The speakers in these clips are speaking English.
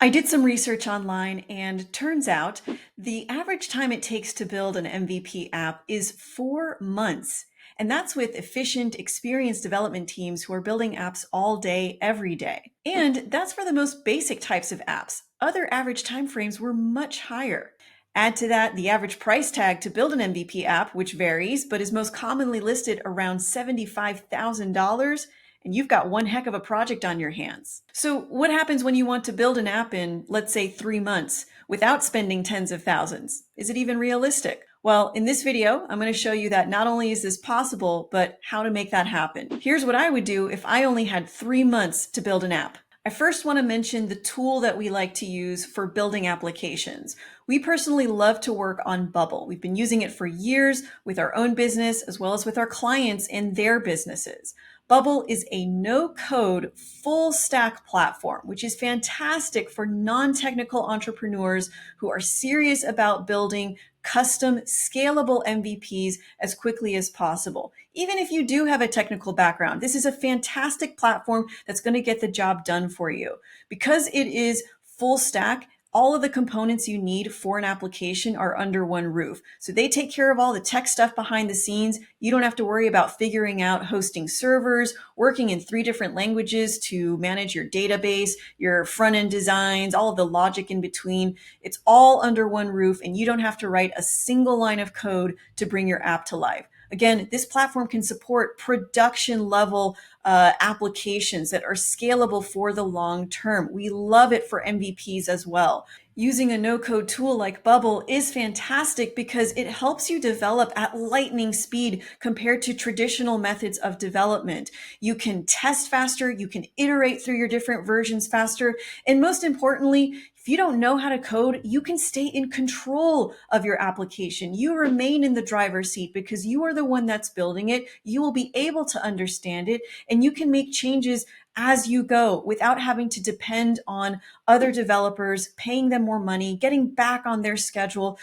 I did some research online and turns out the average time it takes to build an MVP app is 4 months. And that's with efficient, experienced development teams who are building apps all day, every day. And that's for the most basic types of apps. Other average timeframes were much higher. Add to that the average price tag to build an MVP app, which varies, but is most commonly listed around $75,000, and you've got one heck of a project on your hands. So what happens when you want to build an app in, let's say, 3 months without spending tens of thousands? Is it even realistic? Well, in this video, I'm going to show you that not only is this possible, but how to make that happen. Here's what I would do if I only had 3 months to build an app. I first want to mention the tool that we like to use for building applications. We personally love to work on Bubble. We've been using it for years with our own business as well as with our clients and their businesses. Bubble is a no-code, full-stack platform, which is fantastic for non-technical entrepreneurs who are serious about building custom, scalable MVPs as quickly as possible. Even if you do have a technical background, this is a fantastic platform that's going to get the job done for you. Because it is full stack, all of the components you need for an application are under one roof. So they take care of all the tech stuff behind the scenes. You don't have to worry about figuring out hosting servers, working in 3 different languages to manage your database, your front-end designs, all of the logic in between. It's all under one roof, and you don't have to write a single line of code to bring your app to life. Again, this platform can support production level applications that are scalable for the long term. We love it for MVPs as well. Using a no-code tool like Bubble is fantastic because it helps you develop at lightning speed compared to traditional methods of development. You can test faster, you can iterate through your different versions faster, and most importantly, if you don't know how to code, you can stay in control of your application. You remain in the driver's seat because you are the one that's building it. You will be able to understand it, and you can make changes as you go without having to depend on other developers, paying them more money, getting back on their schedule,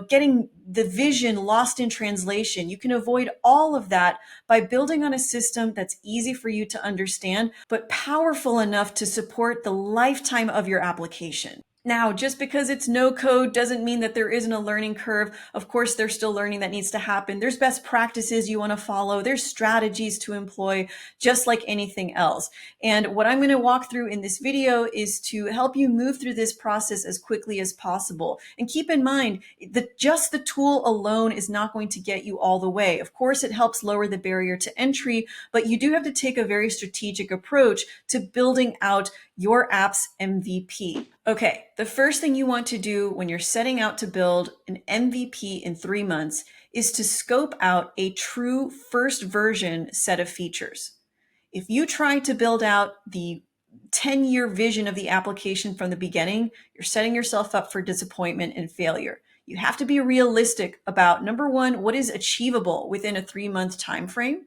getting the vision lost in translation. You can avoid all of that by building on a system that's easy for you to understand, but powerful enough to support the lifetime of your application. Now, just because it's no code doesn't mean that there isn't a learning curve. Of course, there's still learning that needs to happen. There's best practices you want to follow. There's strategies to employ, just like anything else. And what I'm going to walk through in this video is to help you move through this process as quickly as possible. And keep in mind that just the tool alone is not going to get you all the way. Of course, it helps lower the barrier to entry, but you do have to take a very strategic approach to building out your app's MVP. Okay, the first thing you want to do when you're setting out to build an MVP in 3 months is to scope out a true first version set of features. If you try to build out the 10-year vision of the application from the beginning, you're setting yourself up for disappointment and failure. You have to be realistic about, number one, what is achievable within a 3-month time frame,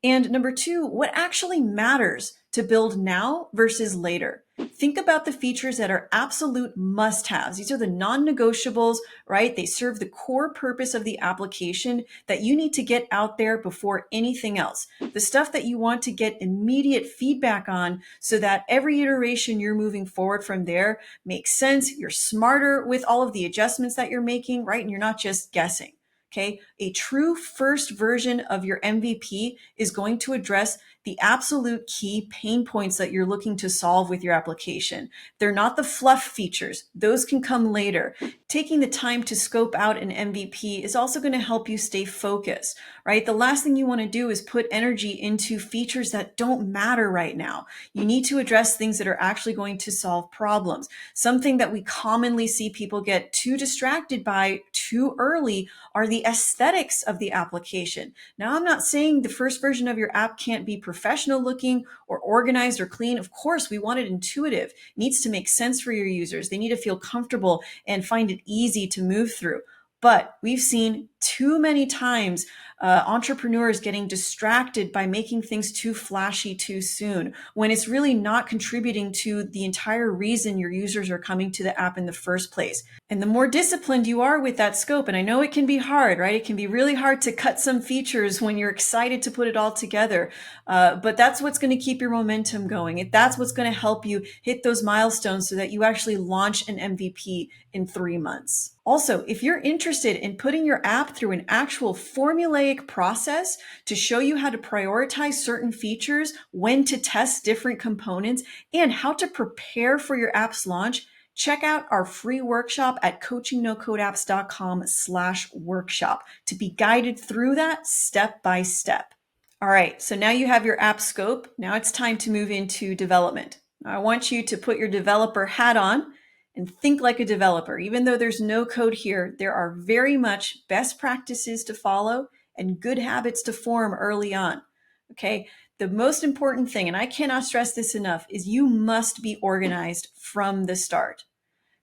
and number two, what actually matters to build now versus later. Think about the features that are absolute must-haves. These are the non-negotiables, right? They serve the core purpose of the application that you need to get out there before anything else. The stuff that you want to get immediate feedback on so that every iteration you're moving forward from there makes sense. You're smarter with all of the adjustments that you're making, right? And you're not just guessing. Okay, a true first version of your MVP is going to address the absolute key pain points that you're looking to solve with your application. They're not the fluff features. Those can come later. Taking the time to scope out an MVP is also going to help you stay focused, right? The last thing you want to do is put energy into features that don't matter right now. You need to address things that are actually going to solve problems. Something that we commonly see people get too distracted by too early are the aesthetics of the application. Now, I'm not saying the first version of your app can't be professional looking or organized or clean. Of course, we want it intuitive. It needs to make sense for your users. They need to feel comfortable and find it easy to move through. But we've seen too many times entrepreneurs getting distracted by making things too flashy too soon, when it's really not contributing to the entire reason your users are coming to the app in the first place. And the more disciplined you are with that scope, and I know it can be hard, right? It can be really hard to cut some features when you're excited to put it all together. But that's what's going to keep your momentum going. That's what's going to help you hit those milestones so that you actually launch an MVP in 3 months. Also, if you're interested in putting your app through an actual formulaic process to show you how to prioritize certain features, when to test different components, and how to prepare for your app's launch, check out our free workshop at coachingnocodeapps.com/workshop to be guided through that step by step. All right, so now you have your app scope. Now it's time to move into development. I want you to put your developer hat on and think like a developer. Even though there's no code here, there are very much best practices to follow and good habits to form early on. Okay, the most important thing, and I cannot stress this enough, is you must be organized from the start.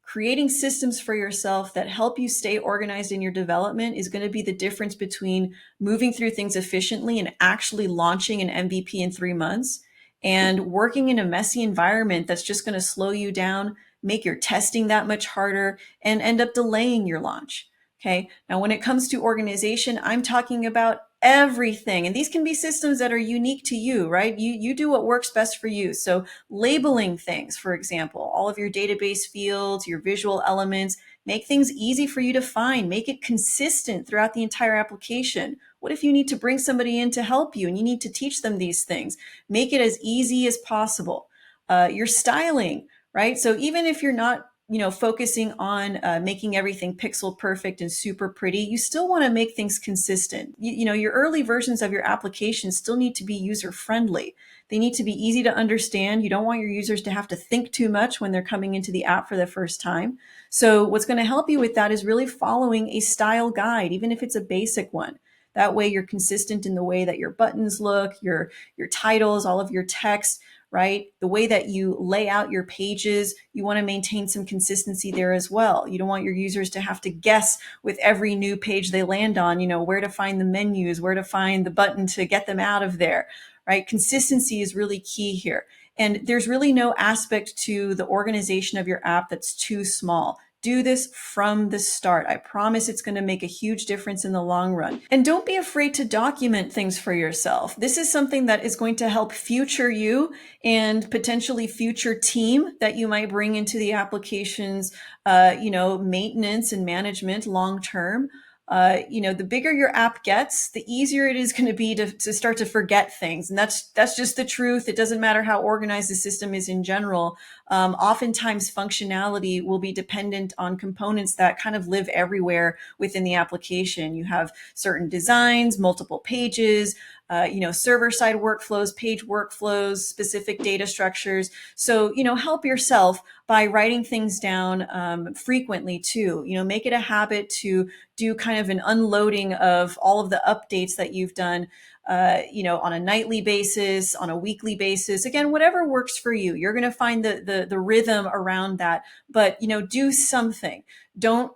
Creating systems for yourself that help you stay organized in your development is going to be the difference between moving through things efficiently and actually launching an MVP in 3 months and working in a messy environment that's just going to slow you down, make your testing that much harder, and end up delaying your launch. Okay. Now, when it comes to organization, I'm talking about everything. And these can be systems that are unique to you, right? You do what works best for you. So labeling things, for example, all of your database fields, your visual elements, make things easy for you to find, make it consistent throughout the entire application. What if you need to bring somebody in to help you and you need to teach them these things? Make it as easy as possible. Your styling, right? So even if you're not focusing on making everything pixel perfect and super pretty, you still want to make things consistent. Your early versions of your application still need to be user friendly. They need to be easy to understand. You don't want your users to have to think too much when they're coming into the app for the first time. So what's going to help you with that is really following a style guide, even if it's a basic one. That way you're consistent in the way that your buttons look, your titles, all of your text, right? The way that you lay out your pages, you want to maintain some consistency there as well. You don't want your users to have to guess with every new page they land on, where to find the menus, where to find the button to get them out of there, right? Consistency is really key here. And there's really no aspect to the organization of your app that's too small. Do this from the start. I promise it's going to make a huge difference in the long run. And don't be afraid to document things for yourself. This is something that is going to help future you and potentially future team that you might bring into the application's, maintenance and management long term. The bigger your app gets, the easier it is going to be to start to forget things. And that's just the truth. It doesn't matter how organized the system is in general. Oftentimes functionality will be dependent on components that kind of live everywhere within the application. You have certain designs, multiple pages, server-side workflows, page workflows, specific data structures. So, help yourself by writing things down frequently too. Make it a habit to do kind of an unloading of all of the updates that you've done, on a nightly basis, on a weekly basis. Again, whatever works for you. You're going to find the rhythm around that. But do something. Don't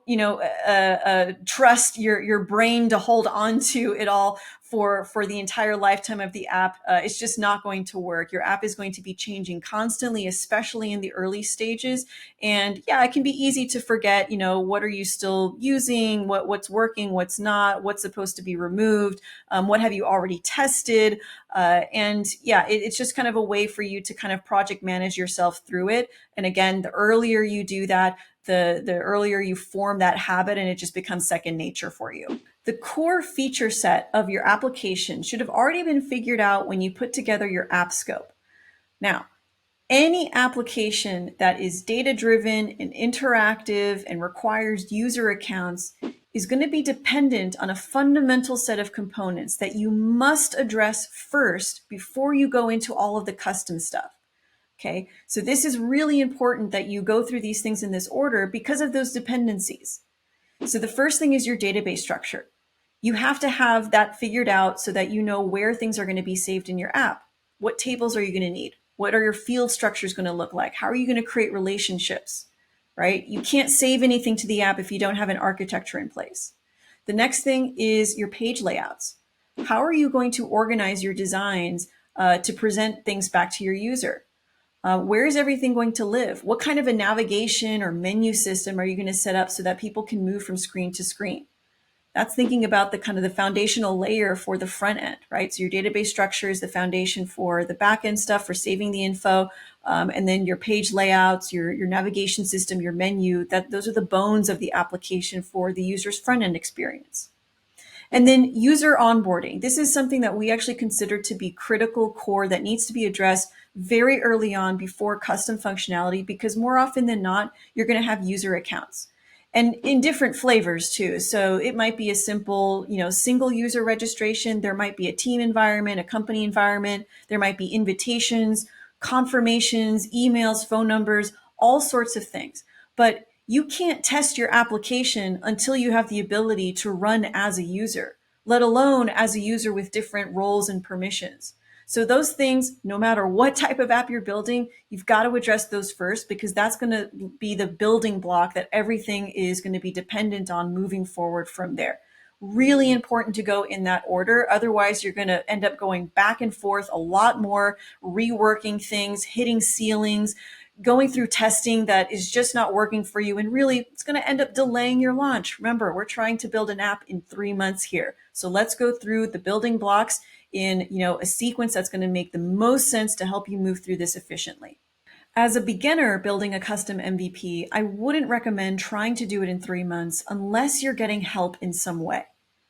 trust your brain to hold on to it all for the entire lifetime of the app. It's just not going to work. Your app is going to be changing constantly, especially in the early stages. And yeah, it can be easy to forget, what are you still using, what's working, what's not, what's supposed to be removed, what have you already tested. And yeah, it's just kind of a way for you to kind of project manage yourself through it. And again, the earlier you do that, the earlier you form that habit and it just becomes second nature for you. The core feature set of your application should have already been figured out when you put together your app scope. Now, any application that is data-driven and interactive and requires user accounts is going to be dependent on a fundamental set of components that you must address first before you go into all of the custom stuff. Okay, so this is really important that you go through these things in this order because of those dependencies. So the first thing is your database structure. You have to have that figured out so that you know where things are going to be saved in your app. What tables are you going to need? What are your field structures going to look like? How are you going to create relationships, right? You can't save anything to the app if you don't have an architecture in place. The next thing is your page layouts. How are you going to organize your designs to present things back to your user? Where is everything going to live? What kind of a navigation or menu system are you going to set up so that people can move from screen to screen? That's thinking about the kind of the foundational layer for the front end, right? So your database structure is the foundation for the back end stuff for saving the info. And then your page layouts, your navigation system, your menu, those are the bones of the application for the user's front end experience. And then user onboarding. This is something that we actually consider to be critical core that needs to be addressed very early on before custom functionality, because more often than not, you're going to have user accounts and in different flavors too. So it might be a simple, single user registration. There might be a team environment, a company environment. There might be invitations, confirmations, emails, phone numbers, all sorts of things. But you can't test your application until you have the ability to run as a user, let alone as a user with different roles and permissions. So those things, no matter what type of app you're building, you've got to address those first, because that's going to be the building block that everything is going to be dependent on moving forward from there. Really important to go in that order. Otherwise, you're going to end up going back and forth a lot more, reworking things, hitting ceilings, going through testing that is just not working for you. And really, it's going to end up delaying your launch. Remember, we're trying to build an app in 3 months here. So let's go through the building blocks in a sequence that's going to make the most sense to help you move through this efficiently. As a beginner building a custom MVP, I wouldn't recommend trying to do it in 3 months unless you're getting help in some way.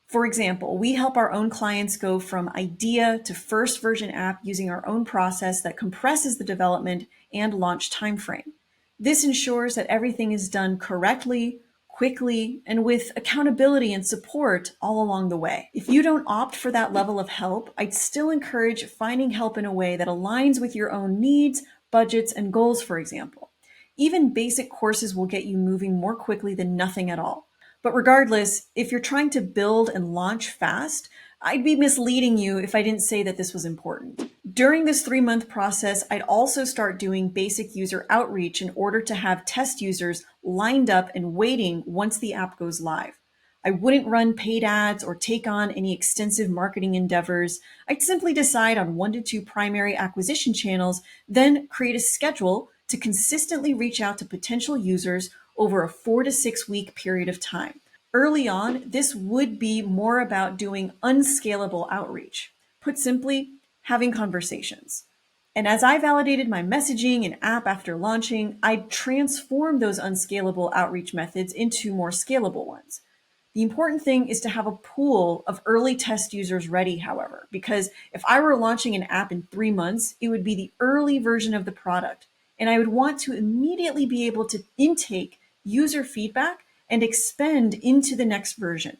For example, we help our own clients go from idea to first version app using our own process that compresses the development and launch timeframe. This ensures that everything is done correctly, quickly, and with accountability and support all along the way. If you don't opt for that level of help, I'd still encourage finding help in a way that aligns with your own needs, budgets, and goals, for example. Even basic courses will get you moving more quickly than nothing at all. But regardless, if you're trying to build and launch fast, I'd be misleading you if I didn't say that this was important. During this 3-month process, I'd also start doing basic user outreach in order to have test users lined up and waiting once the app goes live. I wouldn't run paid ads or take on any extensive marketing endeavors. I'd simply decide on 1 to 2 primary acquisition channels, then create a schedule to consistently reach out to potential users over a 4 to 6 week period of time. Early on, this would be more about doing unscalable outreach. Put simply, having conversations. And as I validated my messaging and app after launching, I'd transform those unscalable outreach methods into more scalable ones. The important thing is to have a pool of early test users ready, however, because if I were launching an app in 3 months, it would be the early version of the product. And I would want to immediately be able to intake user feedback and expend into the next version.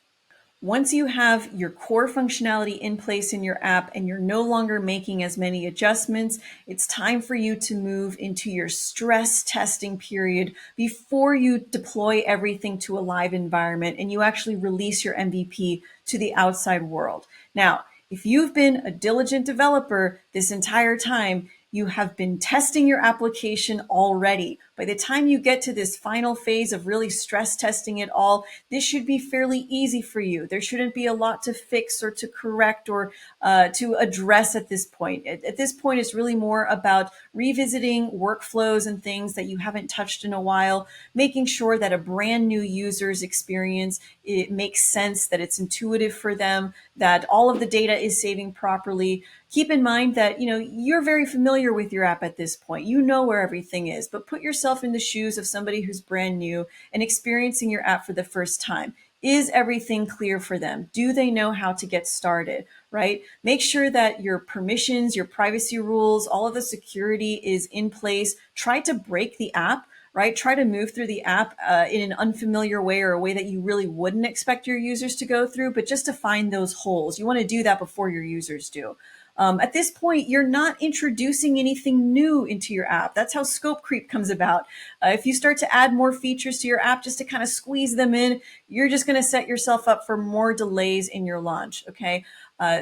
Once you have your core functionality in place in your app and you're no longer making as many adjustments, it's time for you to move into your stress testing period before you deploy everything to a live environment and you actually release your MVP to the outside world. Now, if you've been a diligent developer this entire time, you have been testing your application already. By the time you get to this final phase of really stress testing it all, this should be fairly easy for you. There shouldn't be a lot to fix or to correct or to address at this point. At this point, it's really more about revisiting workflows and things that you haven't touched in a while, making sure that a brand new user's experience, it makes sense, that it's intuitive for them, that all of the data is saving properly. Keep in mind that, you're very familiar with your app at this point. You know where everything is, but put yourself in the shoes of somebody who's brand new and experiencing your app for the first time. Is everything clear for them? Do they know how to get started, right? Make sure that your permissions, your privacy rules, all of the security is in place. Try to break the app, right? Try to move through the app in an unfamiliar way or a way that you really wouldn't expect your users to go through, but just to find those holes. You want to do that before your users do. At this point, you're not introducing anything new into your app. That's how scope creep comes about. If you start to add more features to your app just to kind of squeeze them in, you're just going to set yourself up for more delays in your launch, okay?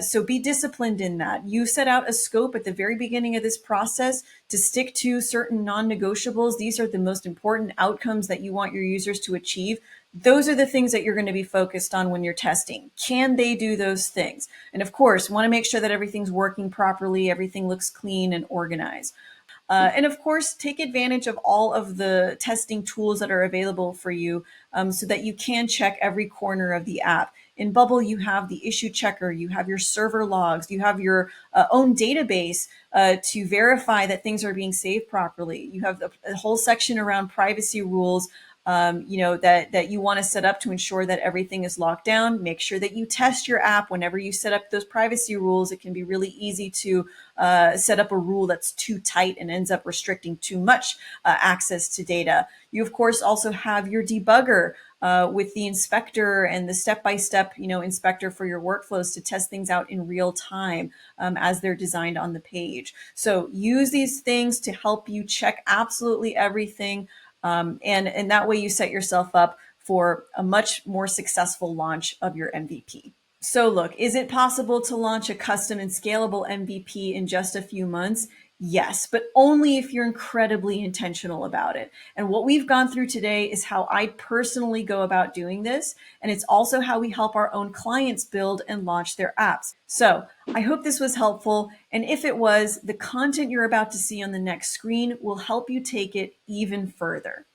So be disciplined in that. You set out a scope at the very beginning of this process to stick to certain non-negotiables. These are the most important outcomes that you want your users to achieve. Those are the things that you're going to be focused on when you're testing. Can they do those things? And of course, want to make sure that everything's working properly, everything looks clean and organized. And of course, take advantage of all of the testing tools that are available for you so that you can check every corner of the app. In Bubble, you have the issue checker, you have your server logs, you have your own database to verify that things are being saved properly. You have a whole section around privacy rules, that you want to set up to ensure that everything is locked down. Make sure that you test your app whenever you set up those privacy rules. It can be really easy to set up a rule that's too tight and ends up restricting too much access to data. You, of course, also have your debugger with the inspector and the step-by-step, inspector for your workflows to test things out in real time as they're designed on the page. So use these things to help you check absolutely everything. And that way you set yourself up for a much more successful launch of your MVP. So look, is it possible to launch a custom and scalable MVP in just a few months? Yes, but only if you're incredibly intentional about it. And what we've gone through today is how I personally go about doing this. And it's also how we help our own clients build and launch their apps. So I hope this was helpful. And if it was, the content you're about to see on the next screen will help you take it even further.